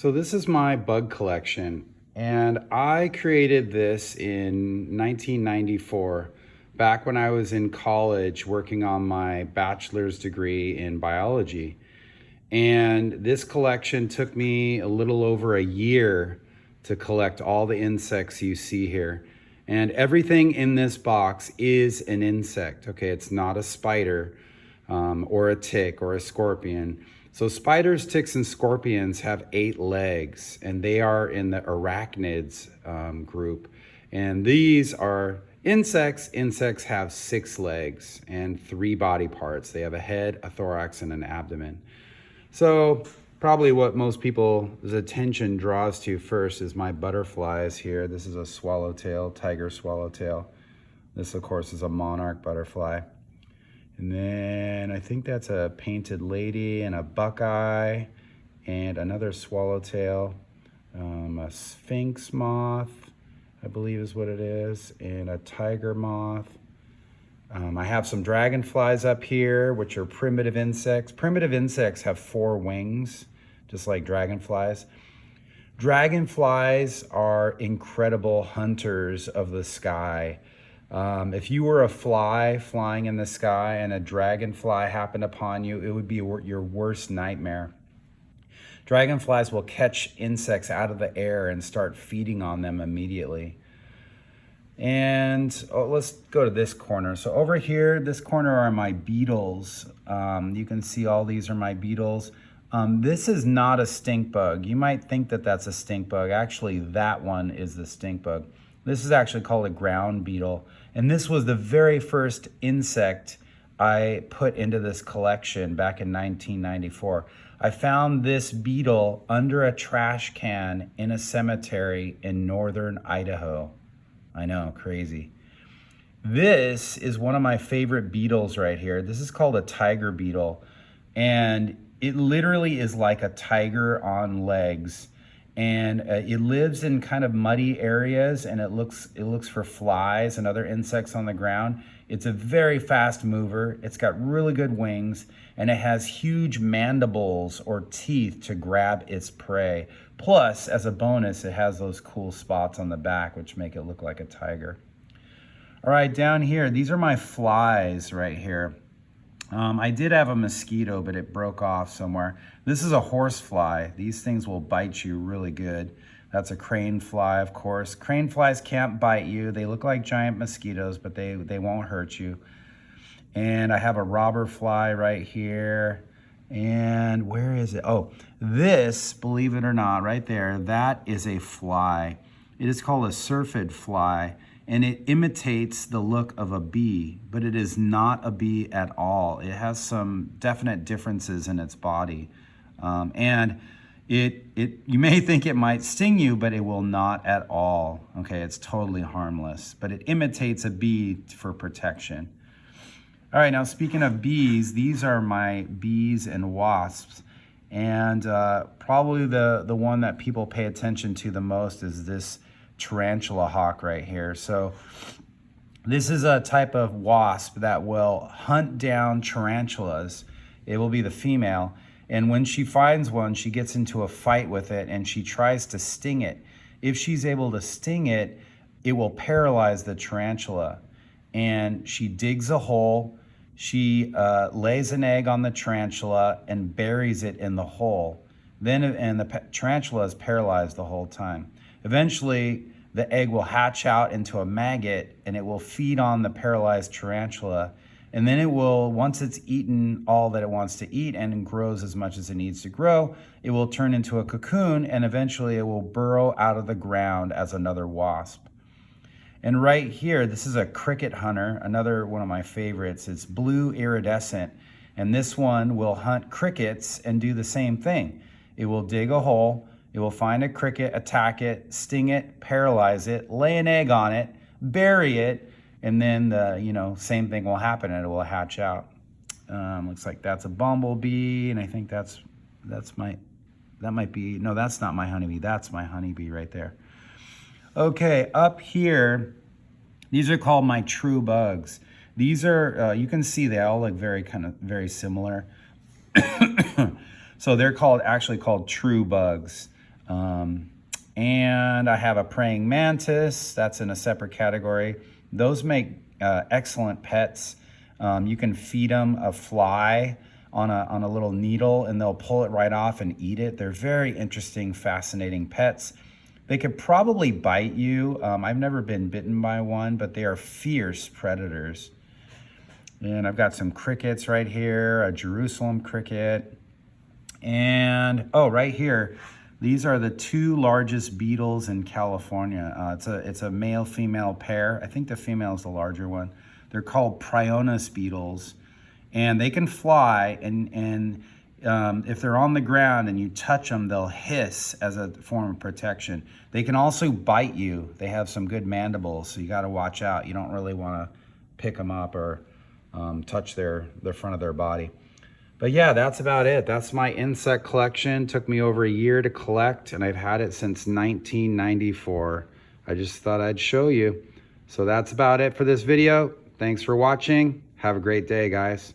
So this is my bug collection, and I created this in 1994, back when I was in college working on my bachelor's degree in biology. And this collection took me a little over a year to collect all the insects you see here. And everything in this box is an insect, okay? It's not a spider or a tick or a scorpion. So spiders, ticks, and scorpions have 8 legs, and they are in the arachnids group. And these are insects. Insects have 6 legs and 3 body parts. They have a head, a thorax, and an abdomen. So probably what most people's attention draws to first is my butterflies here. This is a swallowtail, tiger swallowtail. This, of course, is a monarch butterfly. And then I think that's a painted lady and a buckeye and another swallowtail, a sphinx moth, I believe is what it is, and a tiger moth. I have some dragonflies up here, which are primitive insects. Primitive insects have 4 wings, just like dragonflies. Dragonflies are incredible hunters of the sky. If you were a fly flying in the sky and a dragonfly happened upon you, it would be your worst nightmare. Dragonflies will catch insects out of the air and start feeding on them immediately. And let's go to this corner. So over here, this corner are my beetles. You can see all these are my beetles. This is not a stink bug. You might think that that's a stink bug. Actually, that one is the stink bug. This is actually called a ground beetle. And this was the very first insect I put into this collection back in 1994. I found this beetle under a trash can in a cemetery in northern Idaho. I know, crazy. This is one of my favorite beetles right here. This is called a tiger beetle. And it literally is like a tiger on legs. And it lives in kind of muddy areas, and it looks for flies and other insects on the ground. It's a very fast mover. It's got really good wings, and it has huge mandibles or teeth to grab its prey. Plus, as a bonus, it has those cool spots on the back, which make it look like a tiger. All right, down here, these are my flies right here. I did have a mosquito, but it broke off somewhere. This is a horsefly. These things will bite you really good. That's a crane fly, of course. Crane flies can't bite you. They look like giant mosquitoes, but they won't hurt you. And I have a robber fly right here. And where is it? Oh, this, believe it or not, right there, that is a fly. It is called a Surfeit Fly. And it imitates the look of a bee, but it is not a bee at all. It has some definite differences in its body. And you may think it might sting you, but it will not at all. Okay, it's totally harmless, but it imitates a bee for protection. All right, now speaking of bees, these are my bees and wasps. And probably the one that people pay attention to the most is this Tarantula Hawk right here. So this is a type of wasp that will hunt down tarantulas. It will be the female. And when she finds one, she gets into a fight with it and she tries to sting it. If she's able to sting it, it will paralyze the tarantula. And she digs a hole. She lays an egg on the tarantula and buries it in the hole. And the tarantula is paralyzed the whole time. Eventually, the egg will hatch out into a maggot and it will feed on the paralyzed tarantula. And then it will, once it's eaten all that it wants to eat and grows as much as it needs to grow, it will turn into a cocoon and eventually it will burrow out of the ground as another wasp. And right here, this is a cricket hunter, another one of my favorites. It's blue iridescent. And this one will hunt crickets and do the same thing. It will dig a hole. It will find a cricket, attack it, sting it, paralyze it, lay an egg on it, bury it, and then the same thing will happen and it will hatch out. Looks like that's a bumblebee, and I think that's not my honeybee. That's my honeybee right there. Okay, up here, these are called my true bugs. These are you can see they all look very similar. So they're actually called true bugs. And I have a praying mantis. That's in a separate category. Those make excellent pets. You can feed them a fly on a little needle and they'll pull it right off and eat it. They're very interesting, fascinating pets. They could probably bite you. I've never been bitten by one, but they are fierce predators. And I've got some crickets right here, a Jerusalem cricket. And, oh, right here, these are the two largest beetles in California. It's a male-female pair. I think the female is the larger one. They're called Prionis beetles, and they can fly, and if they're on the ground and you touch them, they'll hiss as a form of protection. They can also bite you. They have some good mandibles, so you got to watch out. You don't really want to pick them up or touch the front of their body. But yeah, that's about it. That's my insect collection. Took me over a year to collect, and I've had it since 1994. I just thought I'd show you. So that's about it for this video. Thanks for watching. Have a great day, guys.